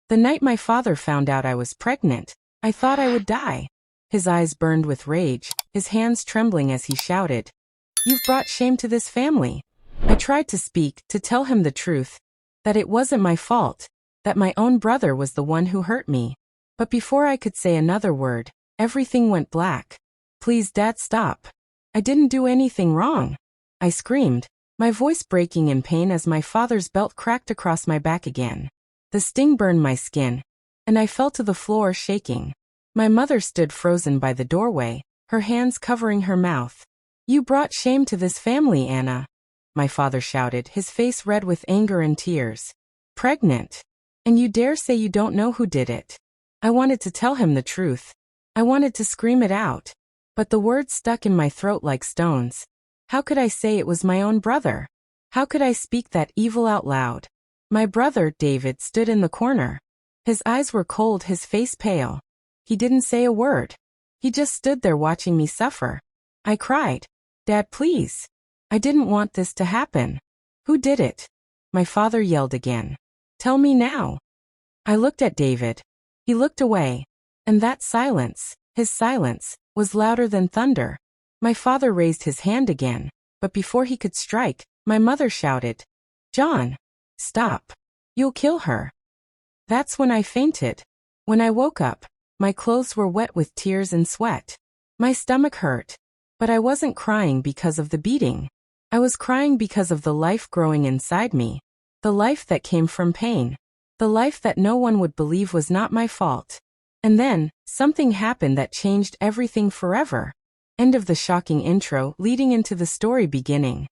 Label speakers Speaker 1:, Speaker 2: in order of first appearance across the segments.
Speaker 1: The night my father found out I was pregnant, I thought I would die. His eyes burned with rage, his hands trembling as he shouted, "You've brought shame to this family." I tried to speak, to tell him the truth, that it wasn't my fault, that my own brother was the one who hurt me. But before I could say another word, everything went black. "Please, Dad, stop. I didn't do anything wrong," I screamed, my voice breaking in pain as my father's belt cracked across my back again. The sting burned my skin, and I fell to the floor shaking. My mother stood frozen by the doorway, her hands covering her mouth. "You brought shame to this family, Anna," my father shouted, his face red with anger and tears. "Pregnant? And you dare say you don't know who did it?" I wanted to tell him the truth. I wanted to scream it out. But the words stuck in my throat like stones. How could I say it was my own brother? How could I speak that evil out loud? My brother, David, stood in the corner. His eyes were cold, his face pale. He didn't say a word. He just stood there watching me suffer. I cried, "Dad, please. I didn't want this to happen." "Who did it?" my father yelled again. "Tell me now." I looked at David. He looked away. And that silence, his silence, was louder than thunder. My father raised his hand again, but before he could strike, my mother shouted, "John, stop. You'll kill her." That's when I fainted. When I woke up, my clothes were wet with tears and sweat. My stomach hurt. But I wasn't crying because of the beating. I was crying because of the life growing inside me. The life that came from pain. The life that no one would believe was not my fault. And then, something happened that changed everything forever. End of the shocking intro leading into the story beginning.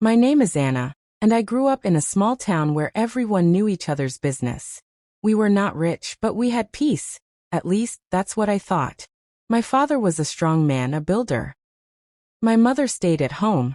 Speaker 1: My name is Anna, and I grew up in a small town where everyone knew each other's business. We were not rich, but we had peace. At least, that's what I thought. My father was a strong man, a builder. My mother stayed at home.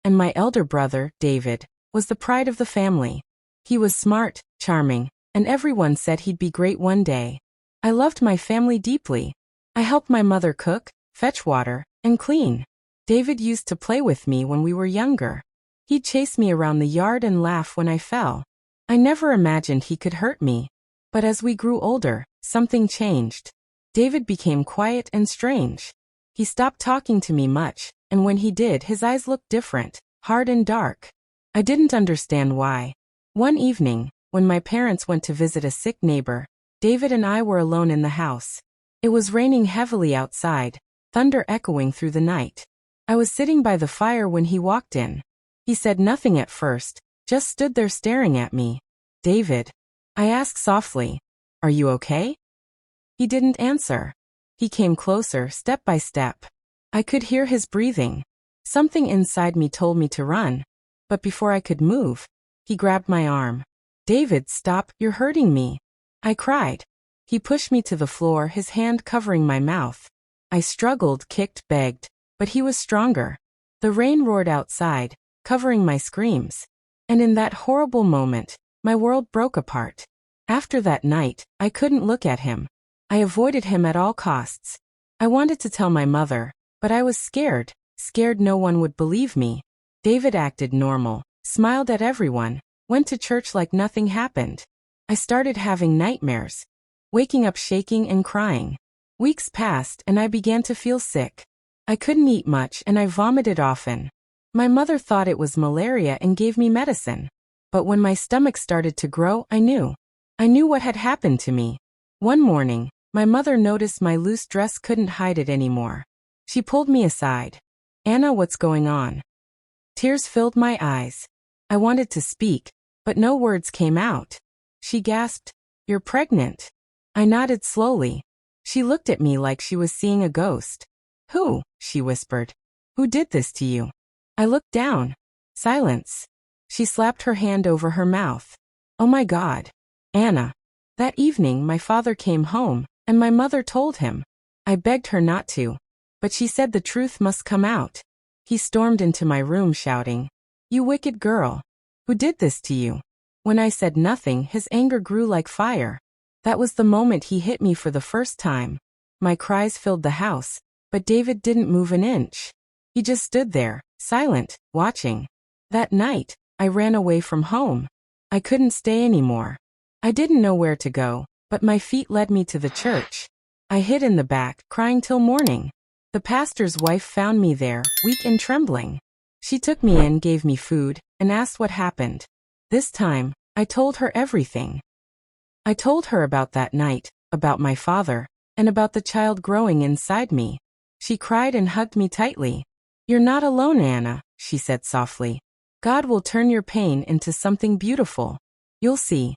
Speaker 1: And my elder brother, David, was the pride of the family. He was smart, charming, and everyone said he'd be great one day. I loved my family deeply. I helped my mother cook, fetch water, and clean. David used to play with me when we were younger. He'd chase me around the yard and laugh when I fell. I never imagined he could hurt me. But as we grew older, something changed. David became quiet and strange. He stopped talking to me much, and when he did, his eyes looked different, hard and dark. I didn't understand why. One evening, when my parents went to visit a sick neighbor, David and I were alone in the house. It was raining heavily outside, thunder echoing through the night. I was sitting by the fire when he walked in. He said nothing at first, just stood there staring at me. "David," I asked softly, "are you okay?" He didn't answer. He came closer, step by step. I could hear his breathing. Something inside me told me to run. But before I could move, he grabbed my arm. "David, stop, you're hurting me," I cried. He pushed me to the floor, his hand covering my mouth. I struggled, kicked, begged, but he was stronger. The rain roared outside, covering my screams. And in that horrible moment, my world broke apart. After that night, I couldn't look at him. I avoided him at all costs. I wanted to tell my mother, but I was scared no one would believe me. David acted normal, smiled at everyone, went to church like nothing happened. I started having nightmares, waking up shaking and crying. Weeks passed and I began to feel sick. I couldn't eat much and I vomited often. My mother thought it was malaria and gave me medicine. But when my stomach started to grow, I knew. I knew what had happened to me. One morning, my mother noticed my loose dress couldn't hide it anymore. She pulled me aside. "Anna, what's going on?" Tears filled my eyes. I wanted to speak, but no words came out. She gasped, "You're pregnant." I nodded slowly. She looked at me like she was seeing a ghost. "Who?" she whispered. "Who did this to you?" I looked down. Silence. She slapped her hand over her mouth. "Oh my God. Anna." That evening my father came home, and my mother told him. I begged her not to. But she said the truth must come out. He stormed into my room shouting, "You wicked girl. Who did this to you?" When I said nothing, his anger grew like fire. That was the moment he hit me for the first time. My cries filled the house, but David didn't move an inch. He just stood there, silent, watching. That night, I ran away from home. I couldn't stay anymore. I didn't know where to go, but my feet led me to the church. I hid in the back, crying till morning. The pastor's wife found me there, weak and trembling. She took me in, gave me food, and asked what happened. This time, I told her everything. I told her about that night, about my father, and about the child growing inside me. She cried and hugged me tightly. "You're not alone, Anna," she said softly. "God will turn your pain into something beautiful. You'll see."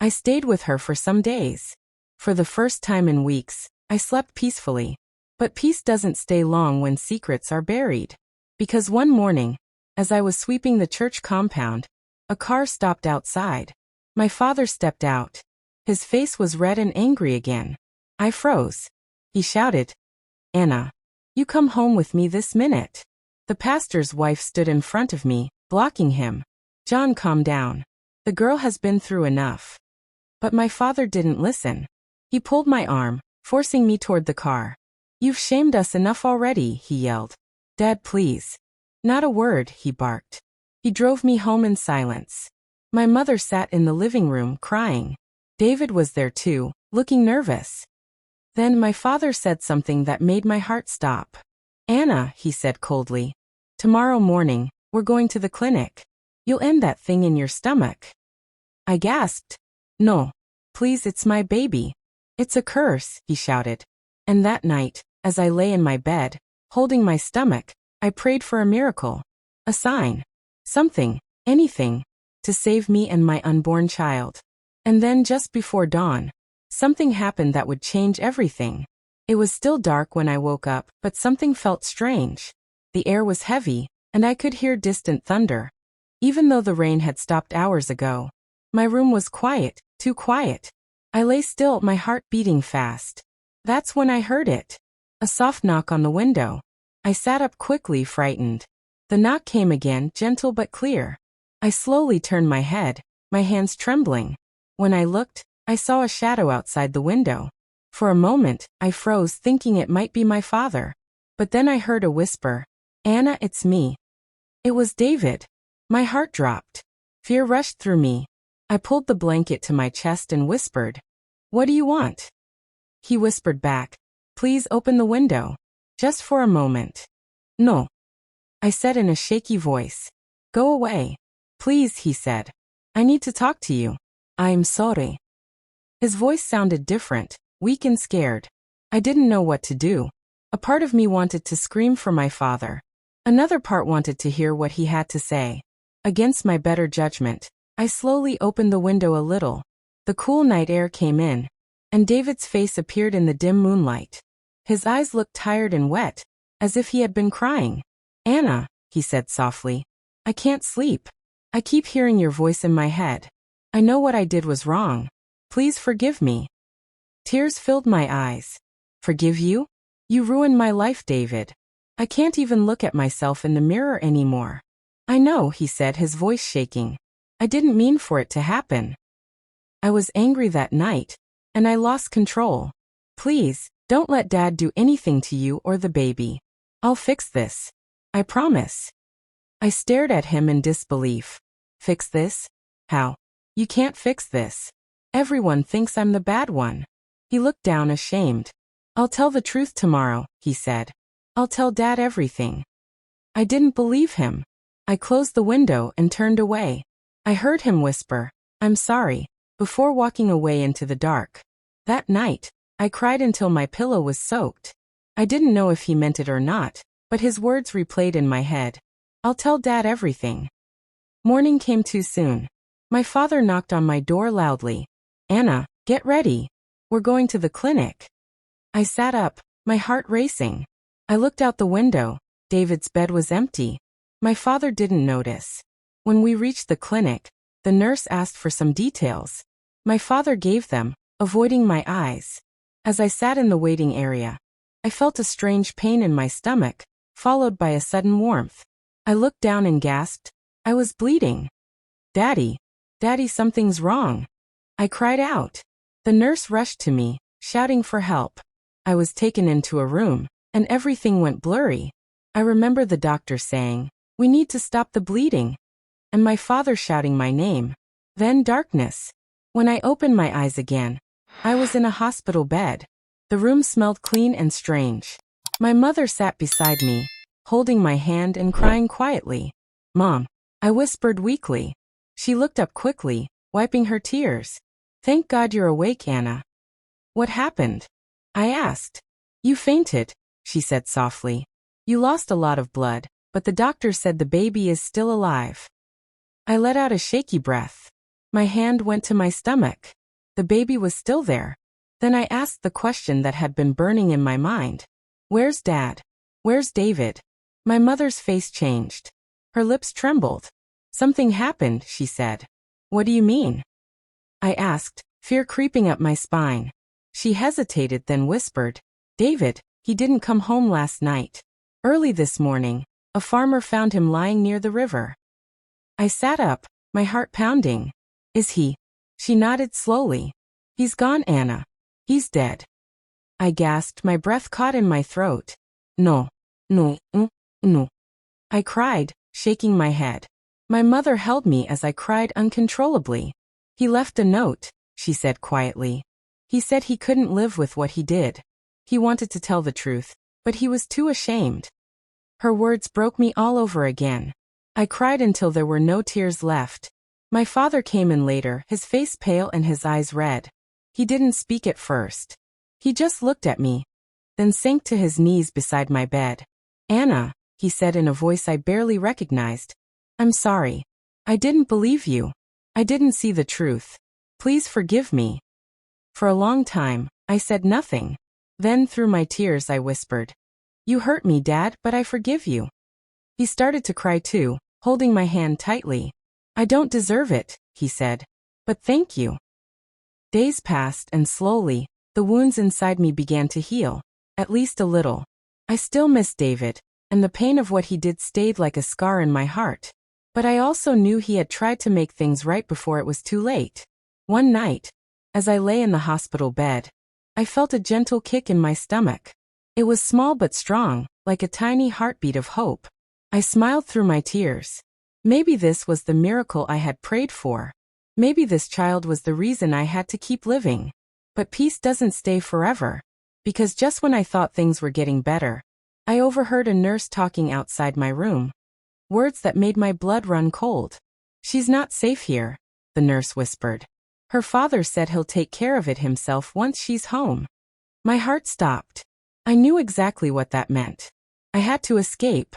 Speaker 1: I stayed with her for some days. For the first time in weeks, I slept peacefully. But peace doesn't stay long when secrets are buried. Because one morning, as I was sweeping the church compound, a car stopped outside. My father stepped out. His face was red and angry again. I froze. He shouted, "Anna, you come home with me this minute." The pastor's wife stood in front of me, blocking him. "John, calm down. The girl has been through enough." But my father didn't listen. He pulled my arm, forcing me toward the car. "You've shamed us enough already," he yelled. "Dad, please." "Not a word," he barked. He drove me home in silence. My mother sat in the living room, crying. David was there too, looking nervous. Then my father said something that made my heart stop. "Anna," he said coldly, "tomorrow morning, we're going to the clinic. You'll end that thing in your stomach." I gasped. "No. Please, it's my baby." "It's a curse," he shouted. And that night, as I lay in my bed, holding my stomach, I prayed for a miracle. A sign. Something, anything, to save me and my unborn child. And then just before dawn, something happened that would change everything. It was still dark when I woke up, but something felt strange. The air was heavy, and I could hear distant thunder. Even though the rain had stopped hours ago, my room was quiet, too quiet. I lay still, my heart beating fast. That's when I heard it. A soft knock on the window. I sat up quickly, frightened. The knock came again, gentle but clear. I slowly turned my head, my hands trembling. When I looked, I saw a shadow outside the window. For a moment, I froze, thinking it might be my father. But then I heard a whisper. "Anna, it's me." It was David. My heart dropped. Fear rushed through me. I pulled the blanket to my chest and whispered, "What do you want?" He whispered back, "Please open the window. Just for a moment." "No," I said in a shaky voice. "Go away. Please," he said. "I need to talk to you. I'm sorry." His voice sounded different, weak and scared. I didn't know what to do. A part of me wanted to scream for my father. Another part wanted to hear what he had to say. Against my better judgment, I slowly opened the window a little. The cool night air came in, and David's face appeared in the dim moonlight. His eyes looked tired and wet, as if he had been crying. "Anna," he said softly, "I can't sleep. I keep hearing your voice in my head. I know what I did was wrong. Please forgive me." Tears filled my eyes. "Forgive you? You ruined my life, David. I can't even look at myself in the mirror anymore." "I know," he said, his voice shaking. "I didn't mean for it to happen. I was angry that night, and I lost control. Please, don't let Dad do anything to you or the baby. I'll fix this. I promise." I stared at him in disbelief. "Fix this? How? You can't fix this. Everyone thinks I'm the bad one." He looked down, ashamed. "I'll tell the truth tomorrow," he said. "I'll tell Dad everything." I didn't believe him. I closed the window and turned away. I heard him whisper, "I'm sorry," before walking away into the dark. That night, I cried until my pillow was soaked. I didn't know if he meant it or not, but his words replayed in my head. "I'll tell Dad everything." Morning came too soon. My father knocked on my door loudly. "Anna, get ready. We're going to the clinic." I sat up, my heart racing. I looked out the window. David's bed was empty. My father didn't notice. When we reached the clinic, the nurse asked for some details. My father gave them, avoiding my eyes. As I sat in the waiting area, I felt a strange pain in my stomach, followed by a sudden warmth. I looked down and gasped. I was bleeding. "Daddy, Daddy, something's wrong." I cried out. The nurse rushed to me, shouting for help. I was taken into a room, and everything went blurry. I remember the doctor saying, "We need to stop the bleeding," and my father shouting my name. Then darkness. When I opened my eyes again, I was in a hospital bed. The room smelled clean and strange. My mother sat beside me, holding my hand and crying quietly. "Mom," I whispered weakly. She looked up quickly, wiping her tears. "Thank God you're awake, Anna." "What happened?" I asked. "You fainted," she said softly. "You lost a lot of blood, but the doctor said the baby is still alive." I let out a shaky breath. My hand went to my stomach. The baby was still there. Then I asked the question that had been burning in my mind. "Where's Dad? Where's David?" My mother's face changed. Her lips trembled. "Something happened," she said. "What do you mean?" I asked, fear creeping up my spine. She hesitated, then whispered, "David, he didn't come home last night. Early this morning, a farmer found him lying near the river." I sat up, my heart pounding. "Is he?" She nodded slowly. "He's gone, Anna. He's dead." I gasped, my breath caught in my throat. "No, no, no." I cried, shaking my head. My mother held me as I cried uncontrollably. "He left a note," she said quietly. "He said he couldn't live with what he did. He wanted to tell the truth, but he was too ashamed." Her words broke me all over again. I cried until there were no tears left. My father came in later, his face pale and his eyes red. He didn't speak at first. He just looked at me, then sank to his knees beside my bed. "Anna," he said in a voice I barely recognized, "I'm sorry. I didn't believe you. I didn't see the truth. Please forgive me." For a long time, I said nothing. Then through my tears I whispered, "You hurt me, Dad, but I forgive you." He started to cry too, holding my hand tightly. "I don't deserve it," he said, "but thank you." Days passed and slowly, the wounds inside me began to heal, at least a little. I still missed David, and the pain of what he did stayed like a scar in my heart. But I also knew he had tried to make things right before it was too late. One night, as I lay in the hospital bed, I felt a gentle kick in my stomach. It was small but strong, like a tiny heartbeat of hope. I smiled through my tears. Maybe this was the miracle I had prayed for. Maybe this child was the reason I had to keep living. But peace doesn't stay forever. Because just when I thought things were getting better, I overheard a nurse talking outside my room. Words that made my blood run cold. "She's not safe here," the nurse whispered. "Her father said he'll take care of it himself once she's home." My heart stopped. I knew exactly what that meant. I had to escape.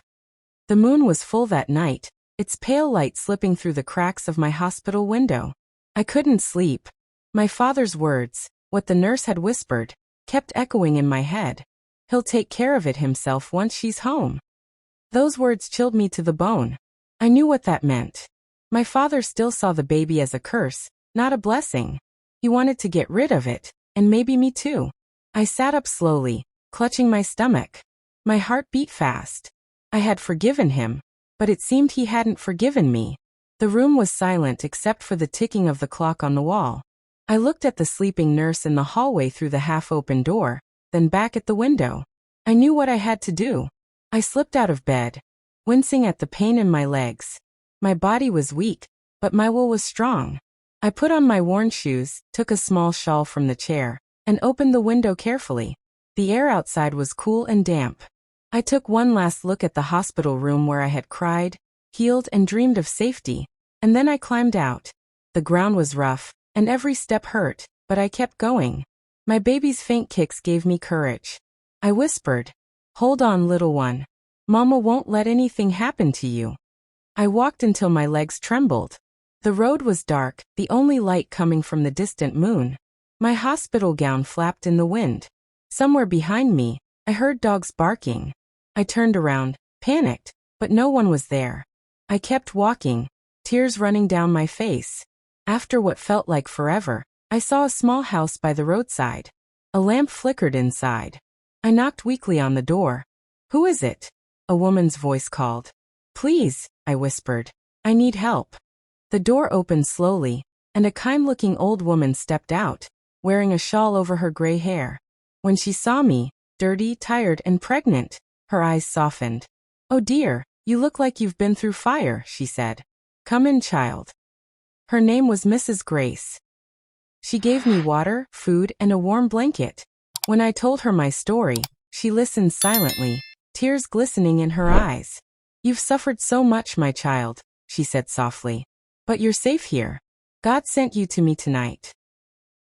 Speaker 1: The moon was full that night, its pale light slipping through the cracks of my hospital window. I couldn't sleep. My father's words, what the nurse had whispered, kept echoing in my head. "He'll take care of it himself once she's home." Those words chilled me to the bone. I knew what that meant. My father still saw the baby as a curse, not a blessing. He wanted to get rid of it, and maybe me too. I sat up slowly, clutching my stomach. My heart beat fast. I had forgiven him, but it seemed he hadn't forgiven me. The room was silent except for the ticking of the clock on the wall. I looked at the sleeping nurse in the hallway through the half-open door, then back at the window. I knew what I had to do. I slipped out of bed, wincing at the pain in my legs. My body was weak, but my will was strong. I put on my worn shoes, took a small shawl from the chair, and opened the window carefully. The air outside was cool and damp. I took one last look at the hospital room where I had cried, healed, and dreamed of safety, and then I climbed out. The ground was rough, and every step hurt, but I kept going. My baby's faint kicks gave me courage. I whispered, "Hold on, little one. Mama won't let anything happen to you." I walked until my legs trembled. The road was dark, the only light coming from the distant moon. My hospital gown flapped in the wind. Somewhere behind me, I heard dogs barking. I turned around, panicked, but no one was there. I kept walking, tears running down my face. After what felt like forever, I saw a small house by the roadside. A lamp flickered inside. I knocked weakly on the door. "Who is it?" a woman's voice called. "Please," I whispered. "I need help." The door opened slowly, and a kind-looking old woman stepped out, wearing a shawl over her gray hair. When she saw me, dirty, tired, and pregnant, her eyes softened. "Oh dear, you look like you've been through fire," she said. "Come in, child." Her name was Mrs. Grace. She gave me water, food, and a warm blanket. When I told her my story, she listened silently, tears glistening in her eyes. You've suffered so much, my child, she said softly. But you're safe here. God sent you to me tonight.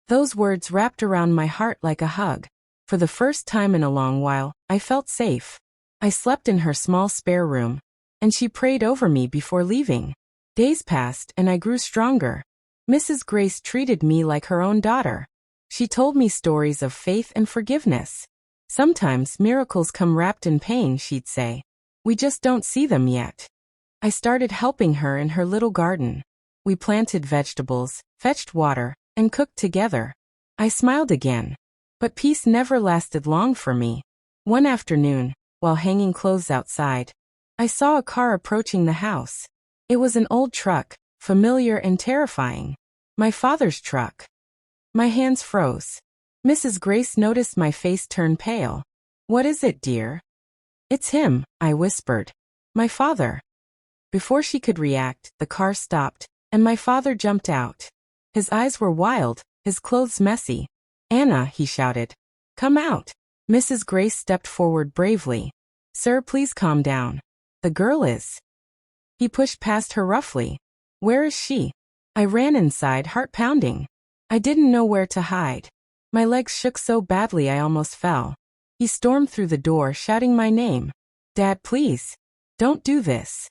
Speaker 1: Those words wrapped around my heart like a hug. For the first time in a long while, I felt safe. I slept in her small spare room, and she prayed over me before leaving. Days passed and I grew stronger. Mrs. Grace treated me like her own daughter. She told me stories of faith and forgiveness. Sometimes miracles come wrapped in pain, she'd say. We just don't see them yet. I started helping her in her little garden. We planted vegetables, fetched water, and cooked together. I smiled again. But peace never lasted long for me. One afternoon, while hanging clothes outside, I saw a car approaching the house. It was an old truck, familiar and terrifying. My father's truck. My hands froze. Mrs. Grace noticed my face turn pale. What is it, dear? It's him, I whispered. My father. Before she could react, the car stopped, and my father jumped out. His eyes were wild, his clothes messy. Anna, he shouted. Come out. Mrs. Grace stepped forward bravely. Sir, please calm down. The girl is. He pushed past her roughly. Where is she? I ran inside, heart pounding. I didn't know where to hide. My legs shook so badly I almost fell. He stormed through the door, shouting my name. Dad, please. Don't do this.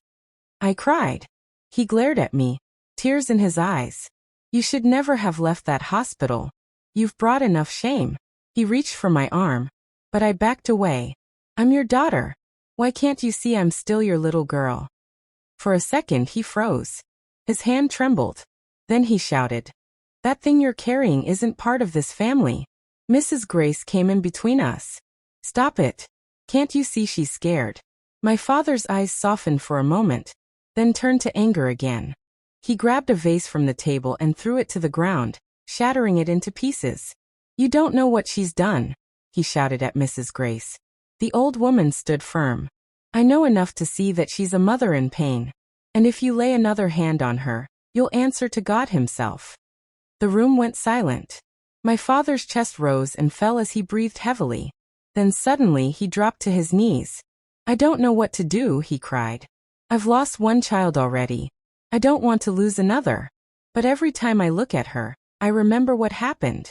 Speaker 1: I cried. He glared at me, tears in his eyes. You should never have left that hospital. You've brought enough shame. He reached for my arm, but I backed away. I'm your daughter. Why can't you see I'm still your little girl? For a second he froze. His hand trembled. Then he shouted. That thing you're carrying isn't part of this family. Mrs. Grace came in between us. Stop it. Can't you see she's scared? My father's eyes softened for a moment, then turned to anger again. He grabbed a vase from the table and threw it to the ground, shattering it into pieces. You don't know what she's done, he shouted at Mrs. Grace. The old woman stood firm. I know enough to see that she's a mother in pain, and if you lay another hand on her, you'll answer to God himself. The room went silent. My father's chest rose and fell as he breathed heavily. Then suddenly he dropped to his knees. I don't know what to do, he cried. I've lost one child already. I don't want to lose another. But every time I look at her, I remember what happened.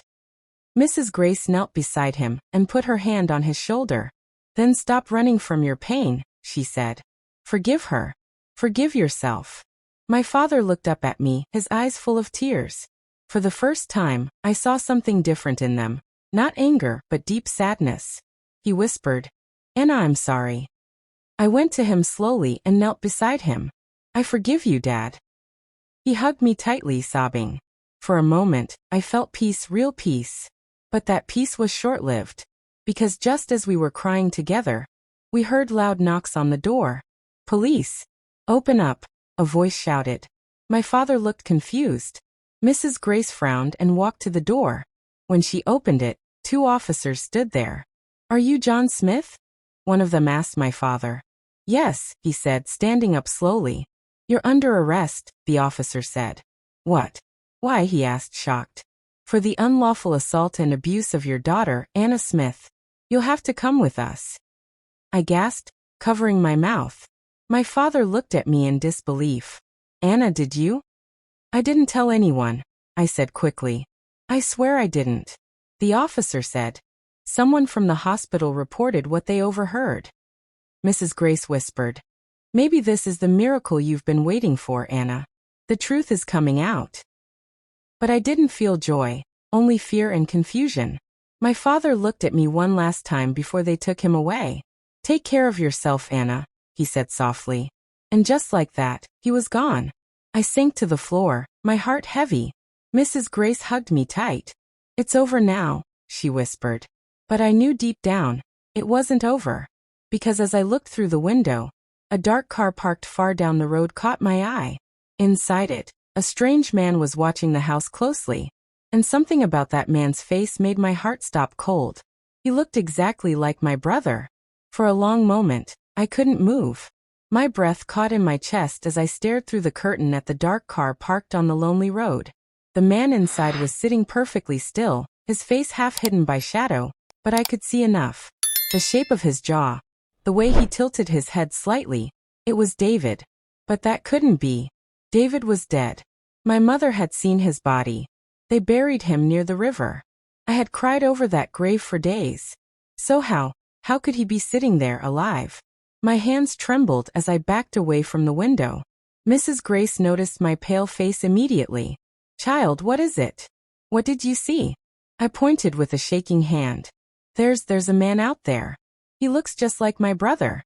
Speaker 1: Mrs. Grace knelt beside him and put her hand on his shoulder. Then stop running from your pain, she said. Forgive her. Forgive yourself. My father looked up at me, his eyes full of tears. For the first time, I saw something different in them. Not anger, but deep sadness. He whispered, Anna, I'm sorry. I went to him slowly and knelt beside him. I forgive you, Dad. He hugged me tightly, sobbing. For a moment, I felt peace, real peace. But that peace was short-lived. Because just as we were crying together, we heard loud knocks on the door. Police. Open up, a voice shouted. My father looked confused. Mrs. Grace frowned and walked to the door. When she opened it, 2 officers stood there. Are you John Smith? One of them asked my father. Yes, he said, standing up slowly. You're under arrest, the officer said. What? Why, he asked, shocked. For the unlawful assault and abuse of your daughter, Anna Smith. You'll have to come with us. I gasped, covering my mouth. My father looked at me in disbelief. Anna, did you? I didn't tell anyone, I said quickly. I swear I didn't. The officer said. Someone from the hospital reported what they overheard. Mrs. Grace whispered. Maybe this is the miracle you've been waiting for, Anna. The truth is coming out. But I didn't feel joy, only fear and confusion. My father looked at me one last time before they took him away. Take care of yourself, Anna, he said softly. And just like that, he was gone. I sank to the floor, my heart heavy. Mrs. Grace hugged me tight. It's over now, she whispered. But I knew deep down, it wasn't over. Because as I looked through the window, a dark car parked far down the road caught my eye. Inside it, a strange man was watching the house closely. And something about that man's face made my heart stop cold. He looked exactly like my brother. For a long moment, I couldn't move. My breath caught in my chest as I stared through the curtain at the dark car parked on the lonely road. The man inside was sitting perfectly still, his face half hidden by shadow, but I could see enough. The shape of his jaw, the way he tilted his head slightly. It was David. But that couldn't be. David was dead. My mother had seen his body. They buried him near the river. I had cried over that grave for days. So how could he be sitting there alive? My hands trembled as I backed away from the window. Mrs. Grace noticed my pale face immediately. "Child, what is it? What did you see?" I pointed with a shaking hand. There's a man out there. He looks just like my brother."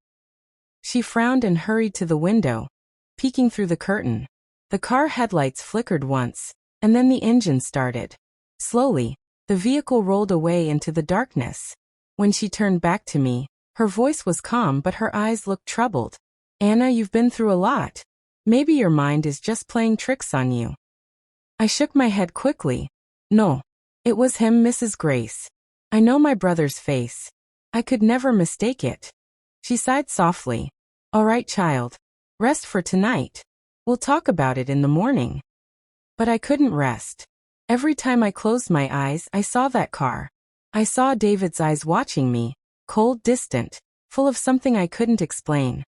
Speaker 1: She frowned and hurried to the window, peeking through the curtain. The car headlights flickered once, and then the engine started. Slowly, the vehicle rolled away into the darkness. When she turned back to me, her voice was calm but her eyes looked troubled. "Anna, you've been through a lot. Maybe your mind is just playing tricks on you." I shook my head quickly. "No. It was him, Mrs. Grace. I know my brother's face. I could never mistake it." She sighed softly. "All right, child. Rest for tonight. We'll talk about it in the morning." But I couldn't rest. Every time I closed my eyes, I saw that car. I saw David's eyes watching me, cold, distant, full of something I couldn't explain.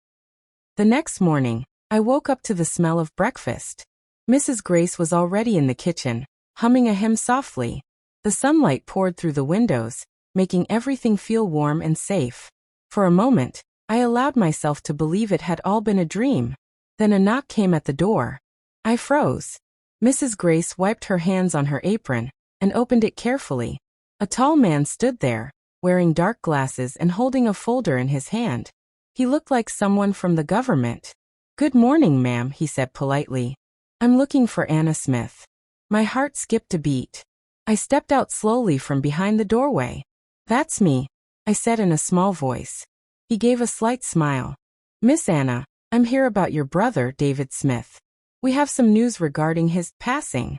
Speaker 1: The next morning, I woke up to the smell of breakfast. Mrs. Grace was already in the kitchen, humming a hymn softly. The sunlight poured through the windows, making everything feel warm and safe. For a moment, I allowed myself to believe it had all been a dream. Then a knock came at the door. I froze. Mrs. Grace wiped her hands on her apron and opened it carefully. A tall man stood there, wearing dark glasses and holding a folder in his hand. He looked like someone from the government. "Good morning, ma'am," he said politely. "I'm looking for Anna Smith." My heart skipped a beat. I stepped out slowly from behind the doorway. "That's me," I said in a small voice. He gave a slight smile. "Miss Anna, I'm here about your brother, David Smith. We have some news regarding his passing."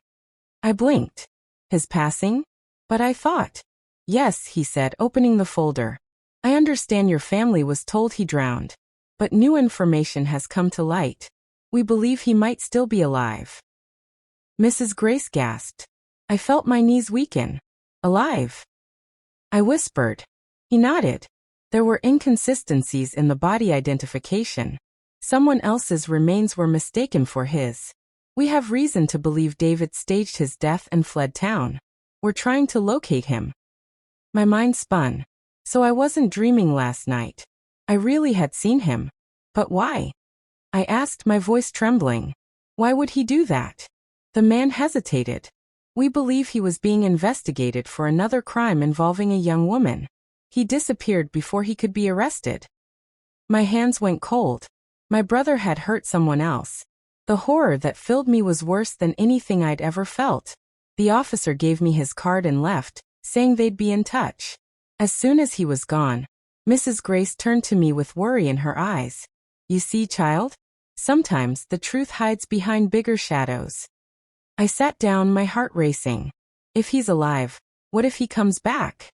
Speaker 1: I blinked. "His passing?" "But I thought." "Yes," he said, opening the folder. "I understand your family was told he drowned. But new information has come to light. We believe he might still be alive." Mrs. Grace gasped. I felt my knees weaken. "Alive?" I whispered. He nodded. There were inconsistencies in the body identification. Someone else's remains were mistaken for his. "We have reason to believe David staged his death and fled town. We're trying to locate him." My mind spun. So I wasn't dreaming last night. I really had seen him. But why? I asked, my voice trembling. Why would he do that? The man hesitated. "We believe he was being investigated for another crime involving a young woman. He disappeared before he could be arrested." My hands went cold. My brother had hurt someone else. The horror that filled me was worse than anything I'd ever felt. The officer gave me his card and left, saying they'd be in touch. As soon as he was gone, Mrs. Grace turned to me with worry in her eyes. "You see, child? Sometimes the truth hides behind bigger shadows." I sat down, my heart racing. If he's alive, what if he comes back?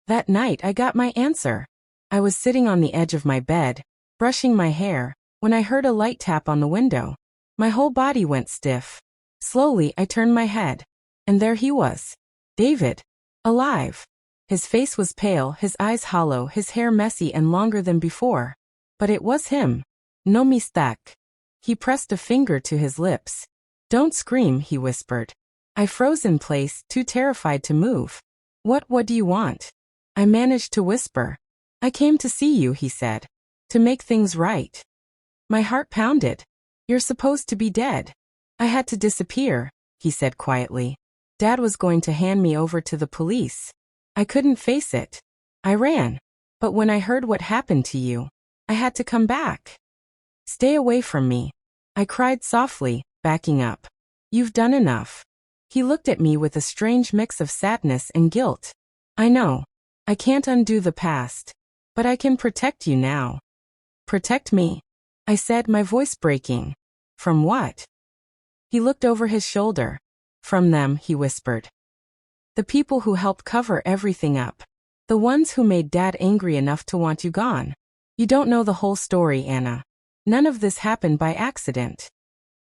Speaker 1: That night I got my answer. I was sitting on the edge of my bed, brushing my hair, when I heard a light tap on the window. My whole body went stiff. Slowly I turned my head. And there he was. David. Alive. His face was pale, his eyes hollow, his hair messy and longer than before. But it was him. No mistake. He pressed a finger to his lips. "Don't scream," he whispered. I froze in place, too terrified to move. What do you want?" I managed to whisper. "I came to see you," he said. "To make things right." My heart pounded. "You're supposed to be dead." "I had to disappear," he said quietly. "Dad was going to hand me over to the police. I couldn't face it. I ran. But when I heard what happened to you, I had to come back." "Stay away from me," I cried softly, backing up. "You've done enough." He looked at me with a strange mix of sadness and guilt. "I know. I can't undo the past. But I can protect you now." "Protect me?" I said, my voice breaking. "From what?" He looked over his shoulder. "From them," he whispered. "The people who helped cover everything up. The ones who made Dad angry enough to want you gone. You don't know the whole story, Anna. None of this happened by accident."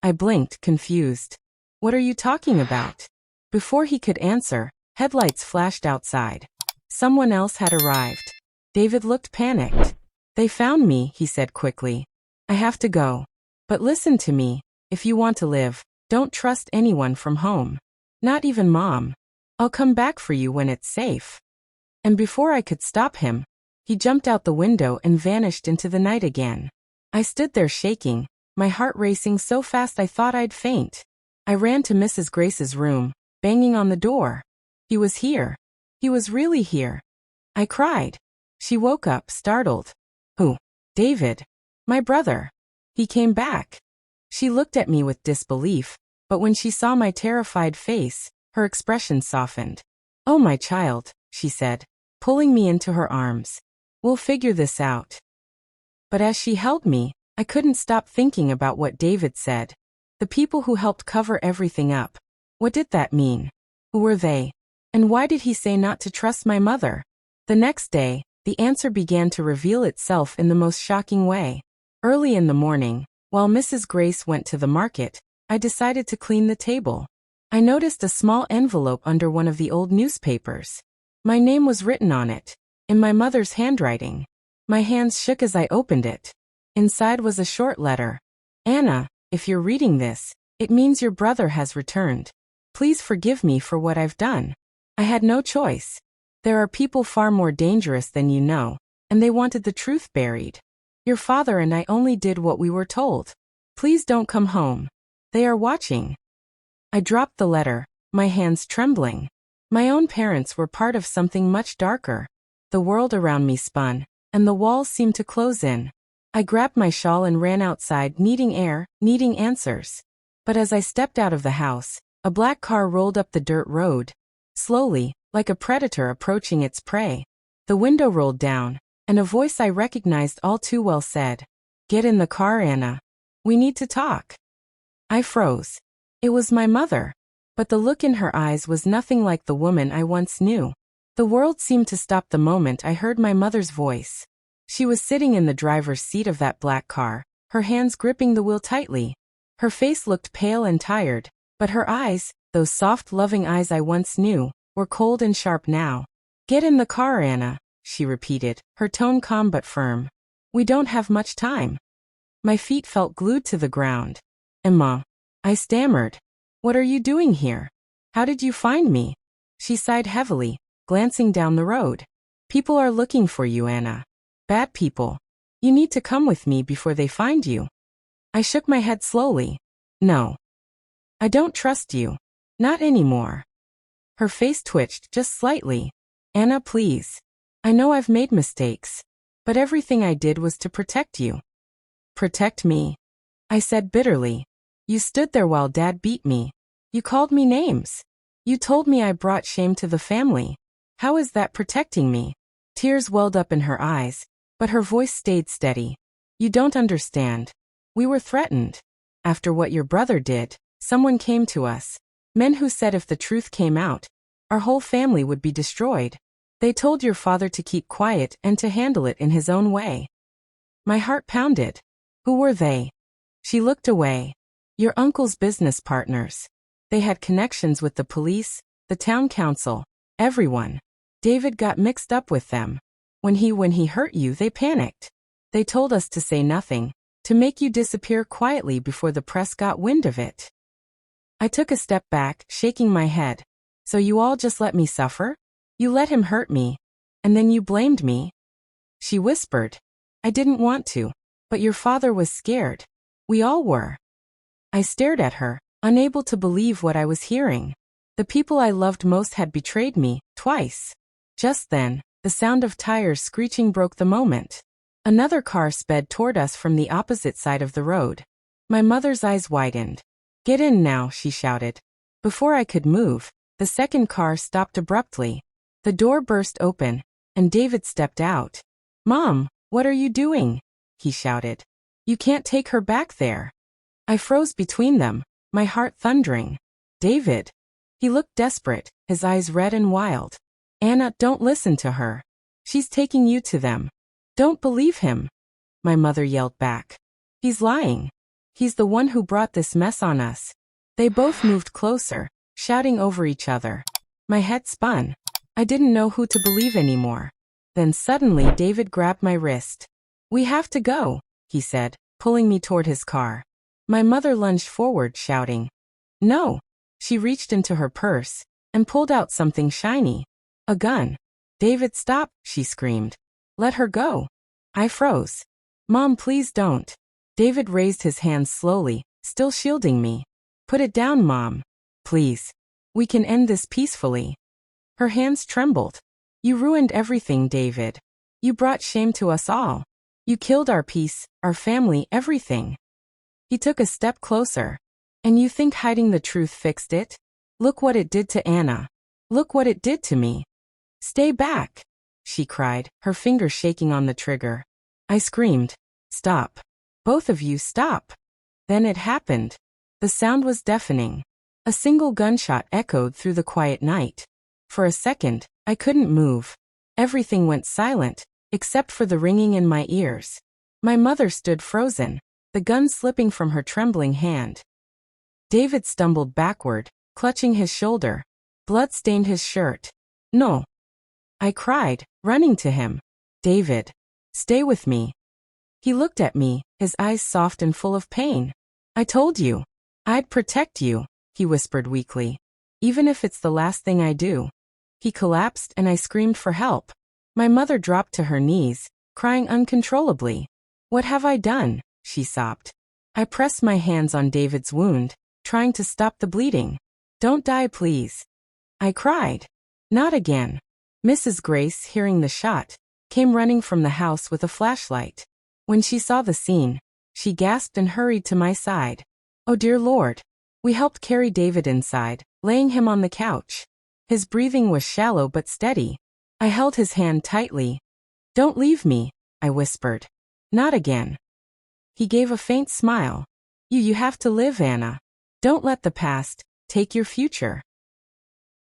Speaker 1: I blinked, confused. "What are you talking about?" Before he could answer, headlights flashed outside. Someone else had arrived. David looked panicked. They found me, he said quickly. I have to go. But listen to me, if you want to live, don't trust anyone from home. Not even Mom. I'll come back for you when it's safe. And before I could stop him, he jumped out the window and vanished into the night again. I stood there shaking, my heart racing so fast I thought I'd faint. I ran to Mrs. Grace's room, banging on the door. He was here. He was really here. I cried. She woke up, startled. Who? David. My brother. He came back. She looked at me with disbelief, but when she saw my terrified face, her expression softened. Oh, my child, she said, pulling me into her arms. We'll figure this out. But as she held me, I couldn't stop thinking about what David said. The people who helped cover everything up. What did that mean? Who were they? And why did he say not to trust my mother? The next day, the answer began to reveal itself in the most shocking way. Early in the morning, while Mrs. Grace went to the market, I decided to clean the table. I noticed a small envelope under one of the old newspapers. My name was written on it, in my mother's handwriting. My hands shook as I opened it. Inside was a short letter. Anna, if you're reading this, it means your brother has returned. Please forgive me for what I've done. I had no choice. There are people far more dangerous than you know, and they wanted the truth buried. Your father and I only did what we were told. Please don't come home. They are watching. I dropped the letter, my hands trembling. My own parents were part of something much darker. The world around me spun, and the walls seemed to close in. I grabbed my shawl and ran outside, needing air, needing answers. But as I stepped out of the house, a black car rolled up the dirt road. Slowly, like a predator approaching its prey. The window rolled down, and a voice I recognized all too well said, "Get in the car, Anna. We need to talk." I froze. It was my mother, but the look in her eyes was nothing like the woman I once knew. The world seemed to stop the moment I heard my mother's voice. She was sitting in the driver's seat of that black car, her hands gripping the wheel tightly. Her face looked pale and tired, but her eyes, those soft, loving eyes I once knew, were cold and sharp now. "Get in the car, Anna," she repeated, her tone calm but firm. "We don't have much time." My feet felt glued to the ground. "Emma," I stammered. "What are you doing here? How did you find me?" She sighed heavily, glancing down the road. "People are looking for you, Anna. Bad people. You need to come with me before they find you." I shook my head slowly. "No. I don't trust you. Not anymore." Her face twitched just slightly. "Anna, please. I know I've made mistakes, but everything I did was to protect you." "Protect me?" I said bitterly. "You stood there while Dad beat me. You called me names. You told me I brought shame to the family. How is that protecting me?" Tears welled up in her eyes, but her voice stayed steady. "You don't understand. We were threatened. After what your brother did, someone came to us. Men who said if the truth came out, our whole family would be destroyed. They told your father to keep quiet and to handle it in his own way." My heart pounded. "Who were they?" She looked away. "Your uncle's business partners. They had connections with the police, the town council, everyone. David got mixed up with them. When he hurt you, they panicked. They told us to say nothing, to make you disappear quietly before the press got wind of it." I took a step back, shaking my head. "So you all just let me suffer? You let him hurt me, and then you blamed me?" She whispered. "I didn't want to, but your father was scared. We all were." I stared at her, unable to believe what I was hearing. The people I loved most had betrayed me, twice. Just then, the sound of tires screeching broke the moment. Another car sped toward us from the opposite side of the road. My mother's eyes widened. "Get in now," she shouted. Before I could move, the second car stopped abruptly. The door burst open, and David stepped out. "Mom, what are you doing?" he shouted. "You can't take her back there." I froze between them, my heart thundering. "David." He looked desperate, his eyes red and wild. "Anna, don't listen to her. She's taking you to them. Don't believe him." My mother yelled back. "He's lying. He's the one who brought this mess on us." They both moved closer, shouting over each other. My head spun. I didn't know who to believe anymore. Then suddenly David grabbed my wrist. "We have to go," he said, pulling me toward his car. My mother lunged forward, shouting, "No!" She reached into her purse and pulled out something shiny. A gun. "David, stop!" she screamed. "Let her go." I froze. "Mom, please don't." David raised his hands slowly, still shielding me. "Put it down, Mom. Please. We can end this peacefully." Her hands trembled. "You ruined everything, David. You brought shame to us all. You killed our peace, our family, everything." He took a step closer. "And you think hiding the truth fixed it? Look what it did to Anna. Look what it did to me." "Stay back," she cried, her fingers shaking on the trigger. I screamed, "Stop. Both of you, stop." Then it happened. The sound was deafening. A single gunshot echoed through the quiet night. For a second, I couldn't move. Everything went silent, except for the ringing in my ears. My mother stood frozen, the gun slipping from her trembling hand. David stumbled backward, clutching his shoulder. Blood stained his shirt. "No!" I cried, running to him. "David, stay with me." He looked at me, his eyes soft and full of pain. "I told you. I'd protect you," he whispered weakly. "Even if it's the last thing I do." He collapsed and I screamed for help. My mother dropped to her knees, crying uncontrollably. "What have I done?" she sobbed. I pressed my hands on David's wound, trying to stop the bleeding. "Don't die, please," I cried. "Not again." Mrs. Grace, hearing the shot, came running from the house with a flashlight. When she saw the scene, she gasped and hurried to my side. "Oh dear Lord." We helped carry David inside, laying him on the couch. His breathing was shallow but steady. I held his hand tightly. "Don't leave me," I whispered. "Not again." He gave a faint smile. You have to live, Anna. Don't let the past take your future."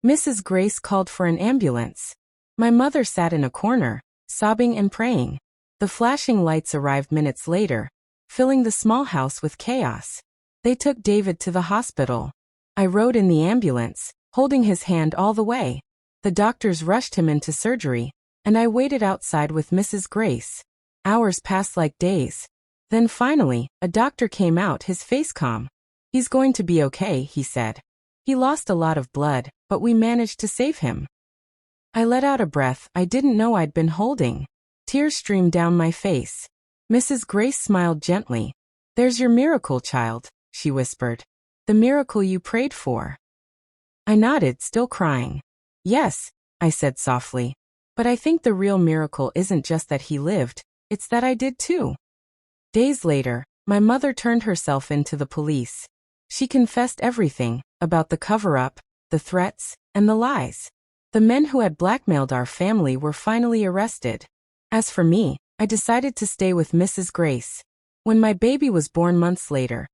Speaker 1: Mrs. Grace called for an ambulance. My mother sat in a corner, sobbing and praying. The flashing lights arrived minutes later, filling the small house with chaos. They took David to the hospital. I rode in the ambulance, holding his hand all the way. The doctors rushed him into surgery, and I waited outside with Mrs. Grace. Hours passed like days. Then finally, a doctor came out, his face calm. "He's going to be okay," he said. "He lost a lot of blood, but we managed to save him." I let out a breath I didn't know I'd been holding. Tears streamed down my face. Mrs. Grace smiled gently. "There's your miracle, child," she whispered. "The miracle you prayed for." I nodded, still crying. "Yes," I said softly. "But I think the real miracle isn't just that he lived, it's that I did too." Days later, my mother turned herself in to the police. She confessed everything, about the cover-up, the threats, and the lies. The men who had blackmailed our family were finally arrested. As for me, I decided to stay with Mrs. Grace. When my baby was born months later,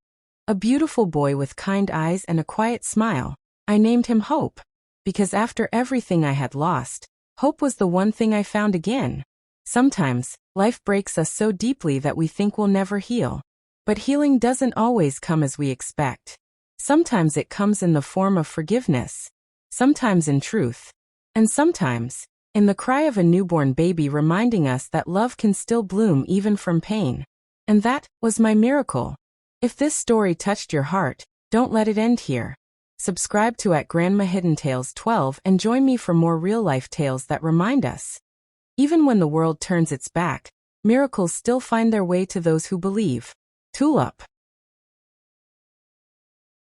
Speaker 1: a beautiful boy with kind eyes and a quiet smile, I named him Hope. Because after everything I had lost, hope was the one thing I found again. Sometimes, life breaks us so deeply that we think we'll never heal. But healing doesn't always come as we expect. Sometimes it comes in the form of forgiveness. Sometimes in truth. And sometimes, in the cry of a newborn baby reminding us that love can still bloom even from pain. And that was my miracle. If this story touched your heart, don't let it end here. Subscribe to @Grandma Hidden Tales 12 and join me for more real-life tales that remind us. Even when the world turns its back, miracles still find their way to those who believe. Tulip.